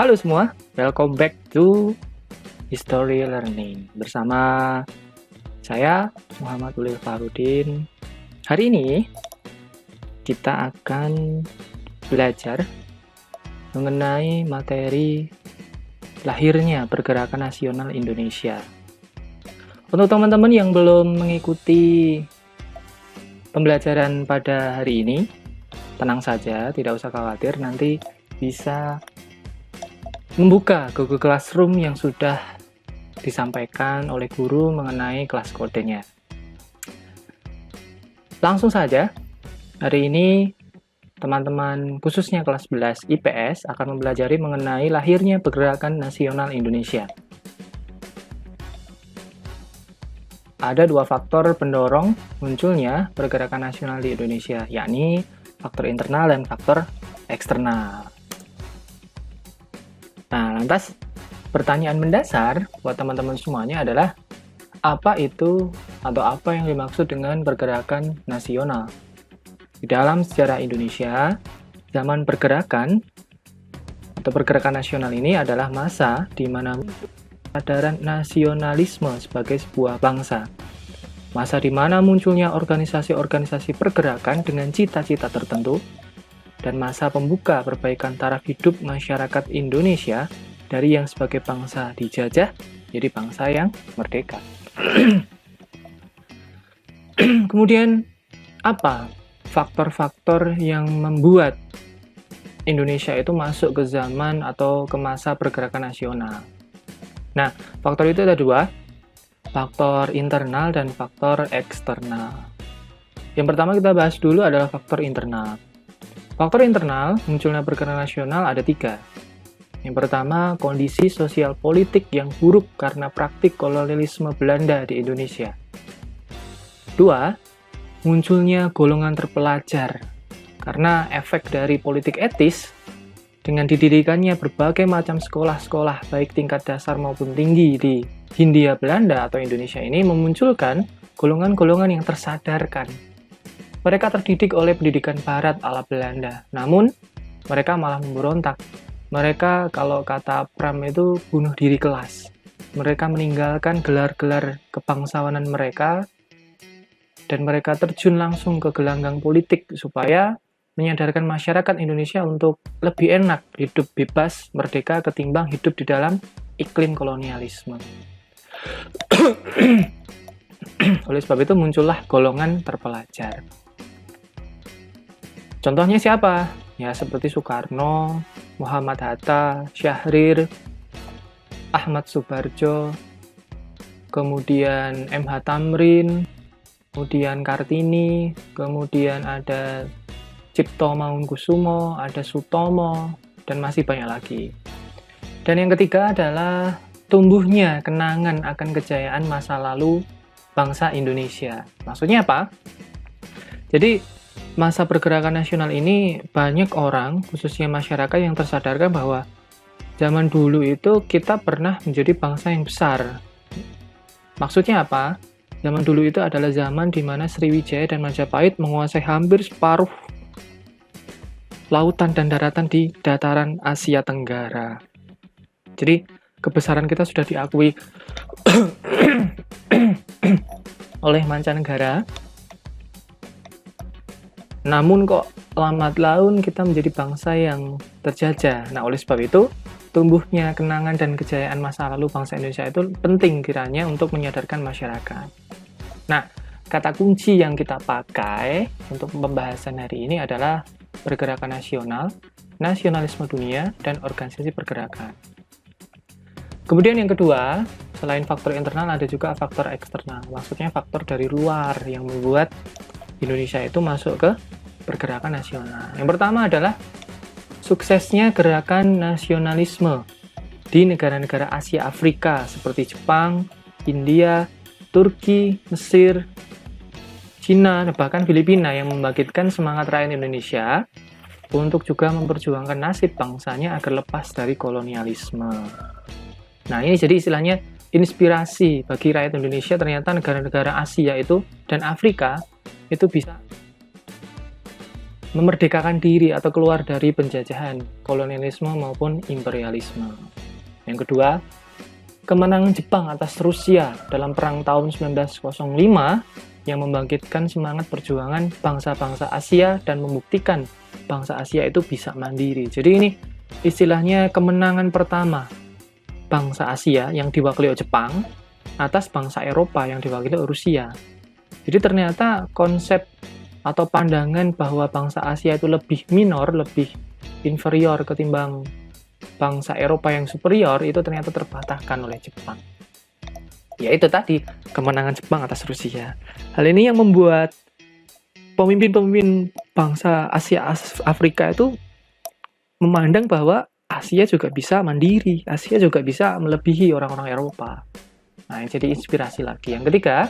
Halo semua, welcome back to History Learning bersama saya Muhammad Ulil Farudin. Hari ini kita akan belajar mengenai materi lahirnya Pergerakan Nasional Indonesia. Untuk teman-teman yang belum mengikuti pembelajaran pada hari ini, tenang saja, tidak usah khawatir, nanti bisa membuka Google Classroom yang sudah disampaikan oleh guru mengenai kelas kodenya. Langsung saja, hari ini teman-teman khususnya kelas 11 IPS akan mempelajari mengenai lahirnya Pergerakan Nasional Indonesia. Ada dua faktor pendorong munculnya Pergerakan Nasional di Indonesia, yakni faktor internal dan faktor eksternal. Nah, lantas pertanyaan mendasar buat teman-teman semuanya adalah apa itu atau apa yang dimaksud dengan pergerakan nasional? Di dalam sejarah Indonesia, zaman pergerakan atau pergerakan nasional ini adalah masa di mana kesadaran nasionalisme sebagai sebuah bangsa. Masa di mana munculnya organisasi-organisasi pergerakan dengan cita-cita tertentu, dan masa pembuka perbaikan taraf hidup masyarakat Indonesia dari yang sebagai bangsa dijajah jadi bangsa yang merdeka. Kemudian, apa faktor-faktor yang membuat Indonesia itu masuk ke zaman atau ke masa pergerakan nasional? Nah, faktor itu ada dua, faktor internal dan faktor eksternal. Yang pertama kita bahas dulu adalah faktor internal. Faktor internal munculnya pergerakan nasional ada tiga. Yang pertama, kondisi sosial politik yang buruk karena praktik kolonialisme Belanda di Indonesia. Dua, munculnya golongan terpelajar karena efek dari politik etis dengan didirikannya berbagai macam sekolah-sekolah baik tingkat dasar maupun tinggi di Hindia Belanda atau Indonesia ini memunculkan golongan-golongan yang tersadarkan. Mereka terdidik oleh pendidikan barat ala Belanda, namun mereka malah memberontak. Mereka, kalau kata Pram itu, bunuh diri kelas. Mereka meninggalkan gelar-gelar kebangsawanan mereka, dan mereka terjun langsung ke gelanggang politik supaya menyadarkan masyarakat Indonesia untuk lebih enak hidup bebas, merdeka, ketimbang hidup di dalam iklim kolonialisme. Oleh sebab itu muncullah golongan terpelajar. Contohnya siapa? Ya seperti Soekarno, Muhammad Hatta, Syahrir, Ahmad Subarjo, kemudian MH Tamrin, kemudian Kartini, kemudian ada Cipto Mangunkusumo, ada Sutomo, dan masih banyak lagi. Dan yang ketiga adalah tumbuhnya kenangan akan kejayaan masa lalu bangsa Indonesia. Maksudnya apa? Jadi masa pergerakan nasional ini banyak orang, khususnya masyarakat yang tersadarkan bahwa zaman dulu itu kita pernah menjadi bangsa yang besar. Maksudnya apa? Zaman dulu itu adalah zaman di mana Sriwijaya dan Majapahit menguasai hampir separuh lautan dan daratan di dataran Asia Tenggara. Jadi kebesaran kita sudah diakui oleh mancanegara. Namun kok lambat laun kita menjadi bangsa yang terjajah. Nah, oleh sebab itu, tumbuhnya kenangan dan kejayaan masa lalu bangsa Indonesia itu penting kiranya untuk menyadarkan masyarakat. Nah, kata kunci yang kita pakai untuk pembahasan hari ini adalah pergerakan nasional, nasionalisme dunia, dan organisasi pergerakan. Kemudian yang kedua, selain faktor internal ada juga faktor eksternal. Maksudnya faktor dari luar yang membuat Indonesia itu masuk ke pergerakan nasional. Yang pertama adalah suksesnya gerakan nasionalisme di negara-negara Asia Afrika seperti Jepang, India, Turki, Mesir, Cina, dan bahkan Filipina yang membangkitkan semangat rakyat Indonesia untuk juga memperjuangkan nasib bangsanya agar lepas dari kolonialisme. Nah, ini jadi istilahnya inspirasi bagi rakyat Indonesia. Ternyata negara-negara Asia itu dan Afrika itu bisa memerdekakan diri atau keluar dari penjajahan, kolonialisme maupun imperialisme. Yang kedua, kemenangan Jepang atas Rusia dalam Perang tahun 1905 yang membangkitkan semangat perjuangan bangsa-bangsa Asia dan membuktikan bangsa Asia itu bisa mandiri. Jadi ini istilahnya kemenangan pertama bangsa Asia yang diwakili oleh Jepang atas bangsa Eropa yang diwakili oleh Rusia. Jadi ternyata konsep atau pandangan bahwa bangsa Asia itu lebih minor, lebih inferior ketimbang bangsa Eropa yang superior itu ternyata terpatahkan oleh Jepang. Ya itu tadi, kemenangan Jepang atas Rusia. Hal ini yang membuat pemimpin-pemimpin bangsa Asia Afrika itu memandang bahwa Asia juga bisa mandiri, Asia juga bisa melebihi orang-orang Eropa. Nah, jadi inspirasi lagi. Yang ketiga,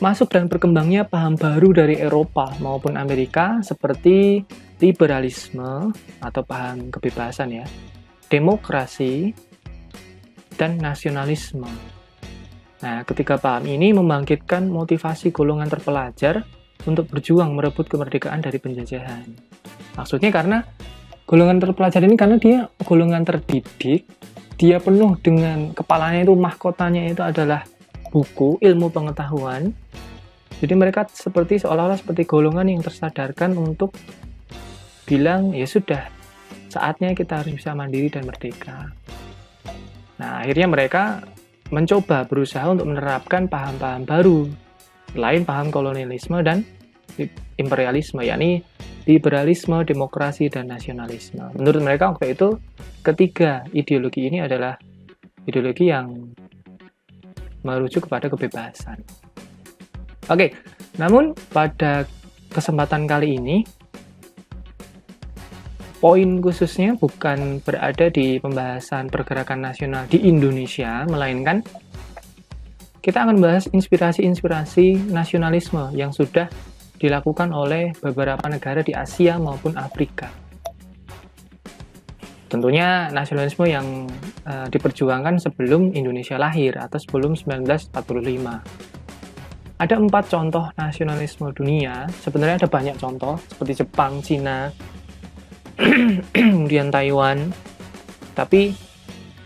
masuk dan berkembangnya paham baru dari Eropa maupun Amerika seperti liberalisme atau paham kebebasan ya, demokrasi, dan nasionalisme. Nah, ketiga paham ini membangkitkan motivasi golongan terpelajar untuk berjuang merebut kemerdekaan dari penjajahan. Maksudnya karena golongan terpelajar ini karena dia golongan terdidik, dia penuh dengan kepalanya itu mahkotanya itu adalah buku, ilmu pengetahuan. Jadi mereka seolah-olah seperti golongan yang tersadarkan untuk bilang, ya sudah, saatnya kita harus bisa mandiri dan merdeka. Nah, akhirnya mereka mencoba berusaha untuk menerapkan paham-paham baru, selain paham kolonialisme dan imperialisme, yakni liberalisme, demokrasi, dan nasionalisme. Menurut mereka waktu itu, ketiga ideologi ini adalah ideologi yang merujuk kepada kebebasan. Oke, namun pada kesempatan kali ini, poin khususnya bukan berada di pembahasan pergerakan nasional di Indonesia, melainkan kita akan membahas inspirasi-inspirasi nasionalisme yang sudah dilakukan oleh beberapa negara di Asia maupun Afrika. Tentunya nasionalisme yang diperjuangkan sebelum Indonesia lahir atau sebelum 1945. Ada 4 contoh nasionalisme dunia, sebenarnya ada banyak contoh, seperti Jepang, Cina, kemudian Taiwan. Tapi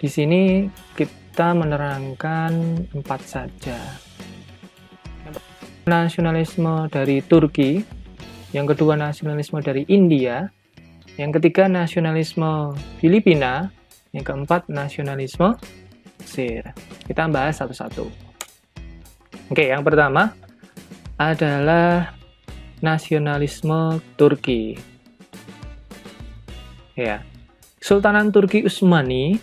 di sini kita menerangkan 4 saja. Nasionalisme dari Turki, yang kedua nasionalisme dari India, yang ketiga nasionalisme Filipina, yang keempat nasionalisme Mesir. Kita bahas satu-satu. Oke, yang pertama adalah nasionalisme Turki. Ya, Sultanan Turki Utsmani.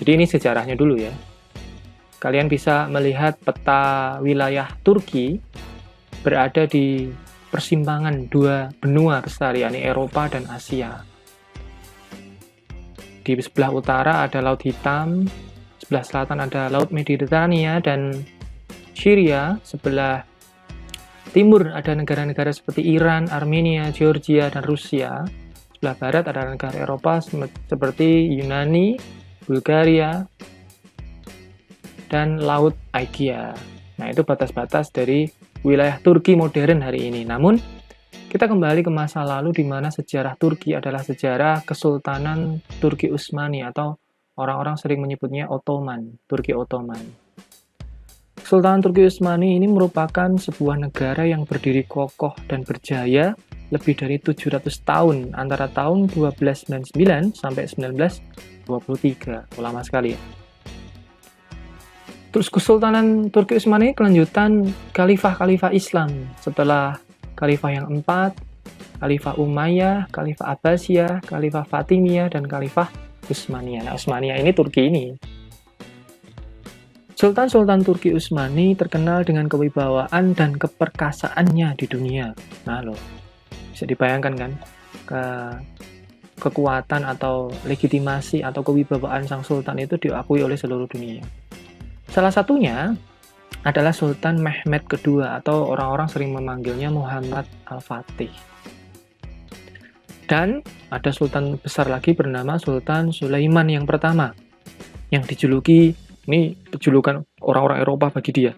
Jadi ini sejarahnya dulu ya. Kalian bisa melihat peta wilayah Turki berada di persimpangan dua benua besar, yakni Eropa dan Asia. Di sebelah utara ada Laut Hitam, sebelah selatan ada Laut Mediterania dan Syria, sebelah timur ada negara-negara seperti Iran, Armenia, Georgia, dan Rusia. Sebelah barat ada negara Eropa seperti Yunani, Bulgaria, dan Laut Aegea. Nah, itu batas-batas dari wilayah Turki modern hari ini. Namun, kita kembali ke masa lalu di mana sejarah Turki adalah sejarah Kesultanan Turki Utsmani atau orang-orang sering menyebutnya Ottoman, Turki Ottoman. Sultan Turki Utsmani ini merupakan sebuah negara yang berdiri kokoh dan berjaya lebih dari 700 tahun, antara tahun 1299 sampai 1923. Lama sekali ya. Terus Kesultanan Turki Utsmani kelanjutan khalifah-khalifah Islam setelah khalifah yang 4, khalifah Umayyah, khalifah Abbasiyah, khalifah Fatimiyah, dan khalifah Utsmaniyah. Nah, Utsmaniyah ini Turki ini. Sultan-sultan Turki Utsmani terkenal dengan kewibawaan dan keperkasaannya di dunia. Nah loh, bisa dibayangkan kan kekuatan atau legitimasi atau kewibawaan sang sultan itu diakui oleh seluruh dunia. Salah satunya adalah Sultan Mehmed II atau orang-orang sering memanggilnya Muhammad Al-Fatih. Dan ada sultan besar lagi bernama Sultan Sulaiman yang pertama yang dijuluki, ini julukan orang-orang Eropa bagi dia.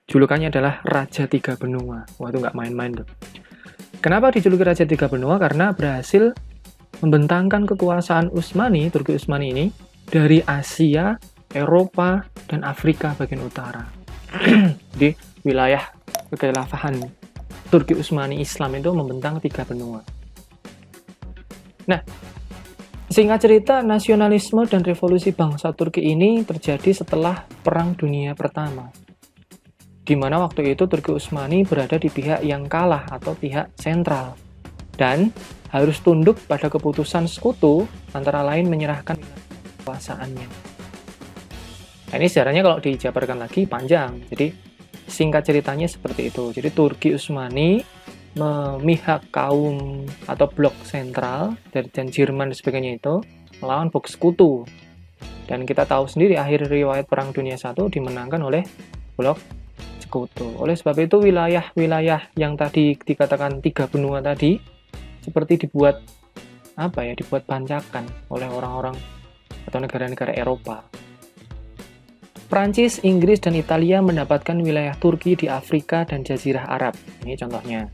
Julukannya adalah Raja Tiga Benua. Wah, itu nggak main-main tuh. Kenapa dijuluki Raja Tiga Benua? Karena berhasil membentangkan kekuasaan Utsmani, Turki Utsmani ini, dari Asia, Eropa, dan Afrika bagian utara. Di wilayah kekhilafahan Turki Utsmani Islam itu membentang 3 benua. Nah, singkat cerita, nasionalisme dan revolusi bangsa Turki ini terjadi setelah Perang Dunia Pertama, di mana waktu itu Turki Utsmani berada di pihak yang kalah atau pihak sentral, dan harus tunduk pada keputusan sekutu, antara lain menyerahkan kekuasaannya. Nah, ini sejarahnya kalau dijabarkan lagi panjang, jadi singkat ceritanya seperti itu. Jadi Turki Utsmani memihak kaum atau blok sentral dan Jerman dan sebagainya itu melawan blok sekutu. Dan kita tahu sendiri akhir riwayat Perang Dunia I dimenangkan oleh blok sekutu. Oleh sebab itu wilayah-wilayah yang tadi dikatakan 3 benua tadi seperti dibuat bancakan oleh orang-orang atau negara-negara Eropa. Prancis, Inggris, dan Italia mendapatkan wilayah Turki di Afrika dan Jazirah Arab. Ini contohnya.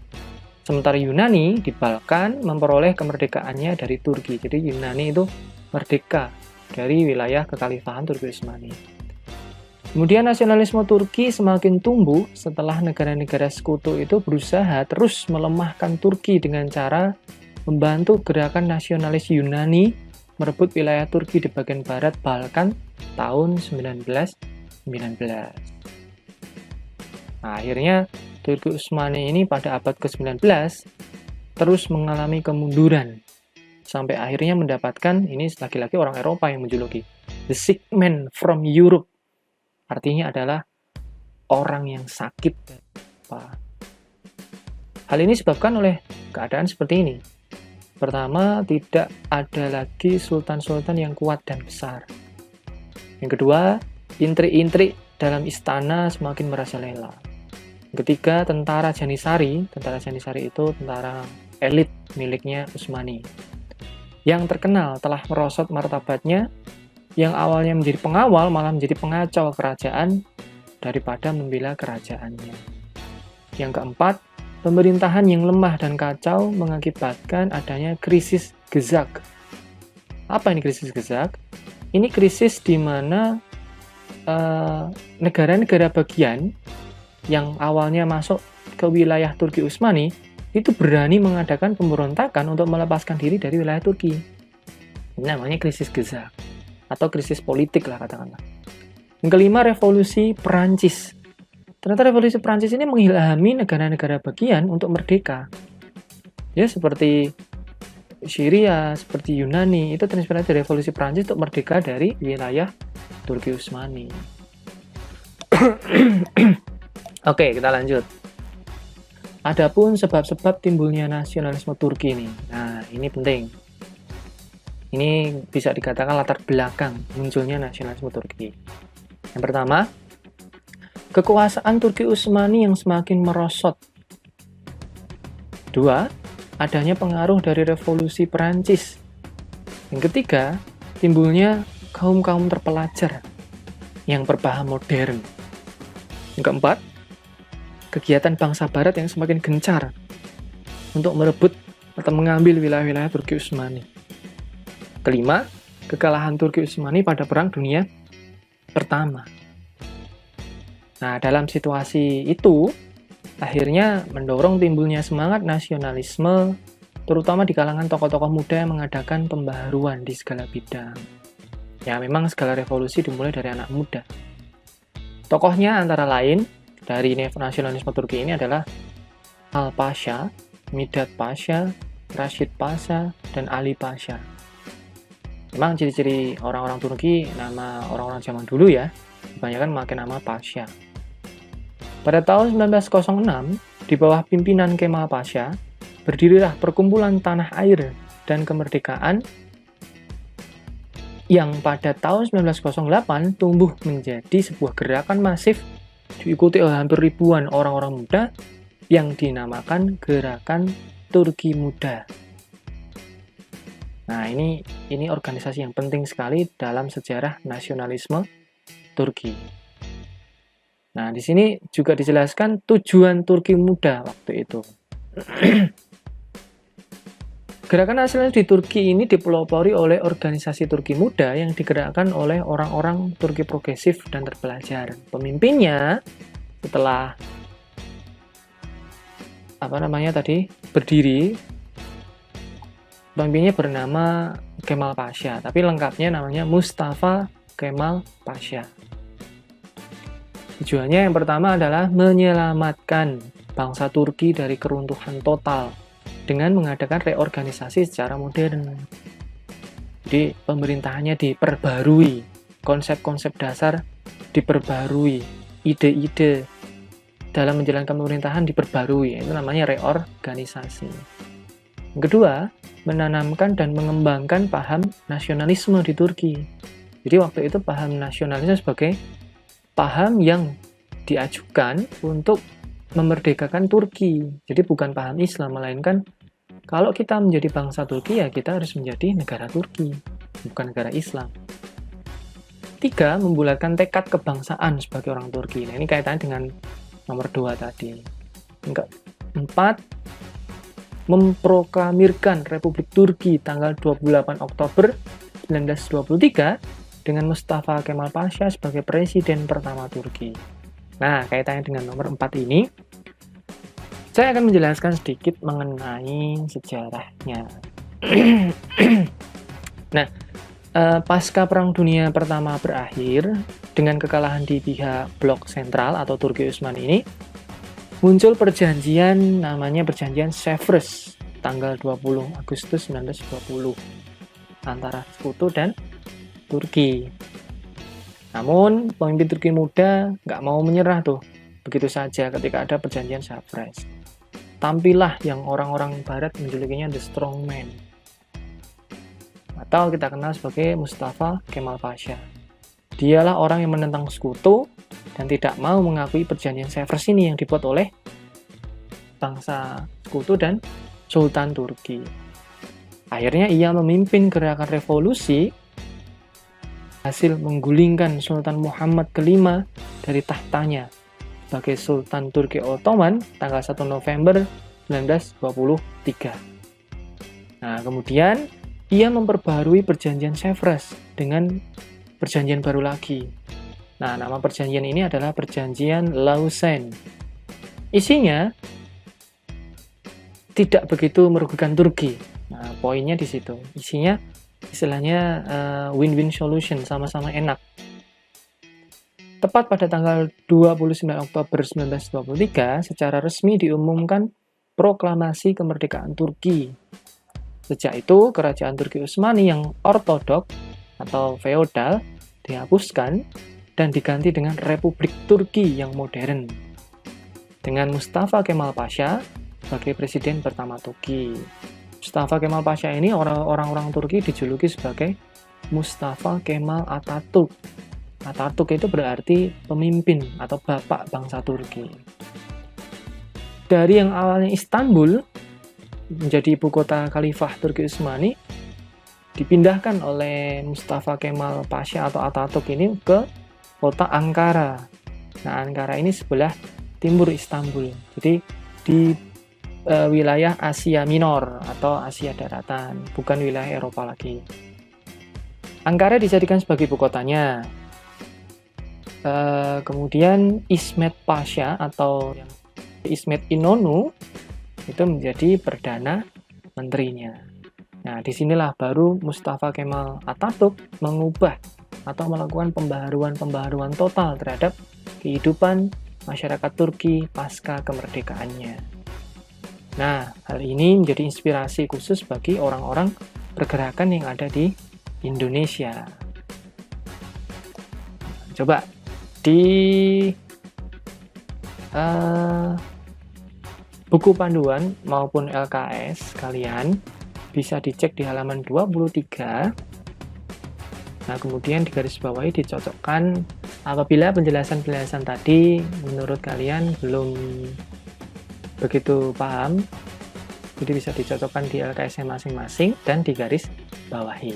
Sementara Yunani di Balkan memperoleh kemerdekaannya dari Turki. Jadi Yunani itu merdeka dari wilayah kekhalifahan Turki Utsmani. Kemudian nasionalisme Turki semakin tumbuh setelah negara-negara sekutu itu berusaha terus melemahkan Turki dengan cara membantu gerakan nasionalis Yunani merebut wilayah Turki di bagian barat Balkan tahun 1919. Nah, akhirnya Turki Utsmani ini pada abad ke-19 terus mengalami kemunduran sampai akhirnya mendapatkan, ini lagi-lagi orang Eropa yang menjuluki, the sick man from Europe. Artinya adalah orang yang sakit. Hal ini disebabkan oleh keadaan seperti ini. Pertama, tidak ada lagi sultan-sultan yang kuat dan besar. Yang kedua, intrik-intrik dalam istana semakin merajalela. Yang ketiga, tentara Janisari itu tentara elit miliknya Utsmani, yang terkenal telah merosot martabatnya, yang awalnya menjadi pengawal malah menjadi pengacau kerajaan daripada membela kerajaannya. Yang keempat, pemerintahan yang lemah dan kacau mengakibatkan adanya krisis Gezak. Apa ini krisis Gezak? Ini krisis di mana negara-negara bagian yang awalnya masuk ke wilayah Turki Utsmani itu berani mengadakan pemberontakan untuk melepaskan diri dari wilayah Turki. Ini namanya krisis Gezak atau krisis politik lah katakanlah. Yang kelima, revolusi Perancis. Ternyata revolusi Perancis ini mengilhami negara-negara bagian untuk merdeka. Ya, seperti Syria, seperti Yunani, itu terinspirasi dari revolusi Perancis untuk merdeka dari wilayah Turki Utsmani. Oke, kita lanjut. Adapun sebab-sebab timbulnya nasionalisme Turki ini. Nah, ini penting. Ini bisa dikatakan latar belakang munculnya nasionalisme Turki. Yang pertama, kekuasaan Turki Utsmani yang semakin merosot. Dua, adanya pengaruh dari revolusi Perancis. Yang ketiga, timbulnya kaum-kaum terpelajar yang berbahasa modern. Yang keempat, kegiatan bangsa barat yang semakin gencar untuk merebut atau mengambil wilayah-wilayah Turki Utsmani. Kelima, kekalahan Turki Utsmani pada Perang Dunia Pertama. Nah, dalam situasi itu, akhirnya mendorong timbulnya semangat nasionalisme, terutama di kalangan tokoh-tokoh muda yang mengadakan pembaharuan di segala bidang. Ya, memang segala revolusi dimulai dari anak muda. Tokohnya antara lain dari nasionalisme Turki ini adalah Al-Pasha, Midat Pasha, Rashid Pasha, dan Ali Pasha. Memang ciri-ciri orang-orang Turki, nama orang-orang zaman dulu ya, kebanyakan memakai nama Pasha. Pada tahun 1906, di bawah pimpinan Kemal Pasha, berdirilah Perkumpulan Tanah Air dan Kemerdekaan yang pada tahun 1908 tumbuh menjadi sebuah gerakan masif diikuti oleh hampir ribuan orang-orang muda yang dinamakan Gerakan Turki Muda. Nah, ini organisasi yang penting sekali dalam sejarah nasionalisme Turki. Nah, di sini juga dijelaskan tujuan Turki Muda waktu itu. Gerakan nasionalis di Turki ini dipelopori oleh organisasi Turki Muda yang digerakkan oleh orang-orang Turki progresif dan terpelajar. Pemimpinnya setelah berdiri, pemimpinnya bernama Kemal Pasha, tapi lengkapnya namanya Mustafa Kemal Pasha. Tujuannya yang pertama adalah menyelamatkan bangsa Turki dari keruntuhan total dengan mengadakan reorganisasi secara modern. Jadi pemerintahannya diperbarui, konsep-konsep dasar diperbarui, ide-ide dalam menjalankan pemerintahan diperbarui, itu namanya reorganisasi. Yang kedua, menanamkan dan mengembangkan paham nasionalisme di Turki. Jadi waktu itu paham nasionalisme sebagai paham yang diajukan untuk memerdekakan Turki. Jadi bukan paham Islam, melainkan kalau kita menjadi bangsa Turki, ya kita harus menjadi negara Turki, bukan negara Islam. 3, membulatkan tekad kebangsaan sebagai orang Turki. Nah, ini kaitannya dengan nomor 2 tadi. 4, memproklamirkan Republik Turki tanggal 28 Oktober 1923 dengan Mustafa Kemal Pasha sebagai presiden pertama Turki. Nah, kaitannya dengan nomor 4 ini, saya akan menjelaskan sedikit mengenai sejarahnya. Nah, pasca Perang Dunia Pertama berakhir, dengan kekalahan di pihak blok sentral atau Turki Utsmani ini, muncul perjanjian namanya Perjanjian Sevres tanggal 20 Agustus 1920 antara Sekutu dan Turki. Namun, pemimpin Turki muda nggak mau menyerah tuh begitu saja ketika ada Perjanjian Sevres. Tampillah yang orang-orang barat menjulukinya The Strong Man, atau kita kenal sebagai Mustafa Kemal Pasha. Dialah orang yang menentang Sekutu dan tidak mau mengakui Perjanjian Sevres ini yang dibuat oleh bangsa Sekutu dan Sultan Turki. Akhirnya ia memimpin gerakan revolusi, hasil menggulingkan Sultan Muhammad kelima dari tahtanya sebagai Sultan Turki Ottoman tanggal 1 November 1923. Nah, kemudian ia memperbarui Perjanjian Sevres dengan perjanjian baru lagi. Nah, nama perjanjian ini adalah Perjanjian Lausanne. Isinya tidak begitu merugikan Turki. Nah, poinnya di situ. Isinya istilahnya win-win solution, sama-sama enak. Tepat pada tanggal 29 Oktober 1923, secara resmi diumumkan proklamasi kemerdekaan Turki. Sejak itu, kerajaan Turki Utsmani yang ortodok atau feodal dihapuskan dan diganti dengan Republik Turki yang modern, dengan Mustafa Kemal Pasha sebagai presiden pertama Turki. Mustafa Kemal Pasha ini orang-orang Turki dijuluki sebagai Mustafa Kemal Atatürk. Atatürk itu berarti pemimpin atau bapak bangsa Turki. Dari yang awalnya Istanbul menjadi ibu kota Khalifah Turki Utsmani, dipindahkan oleh Mustafa Kemal Pasha atau Atatürk ini ke kota Ankara. Nah, Ankara ini sebelah timur Istanbul. Jadi di wilayah Asia Minor atau Asia Daratan, bukan wilayah Eropa lagi. Ankara dijadikan sebagai ibu kotanya. Kemudian İsmet Pasha atau İsmet İnönü itu menjadi perdana menterinya. Nah, disinilah baru Mustafa Kemal Atatürk mengubah atau melakukan pembaharuan total terhadap kehidupan masyarakat Turki pasca kemerdekaannya. Nah, hal ini menjadi inspirasi khusus bagi orang-orang pergerakan yang ada di Indonesia. Coba di buku panduan maupun LKS kalian bisa dicek di halaman 23. Nah, kemudian digarisbawahi, dicocokkan apabila penjelasan-penjelasan tadi menurut kalian belum begitu paham, jadi bisa dicocokkan di LKS masing-masing dan digaris bawahi.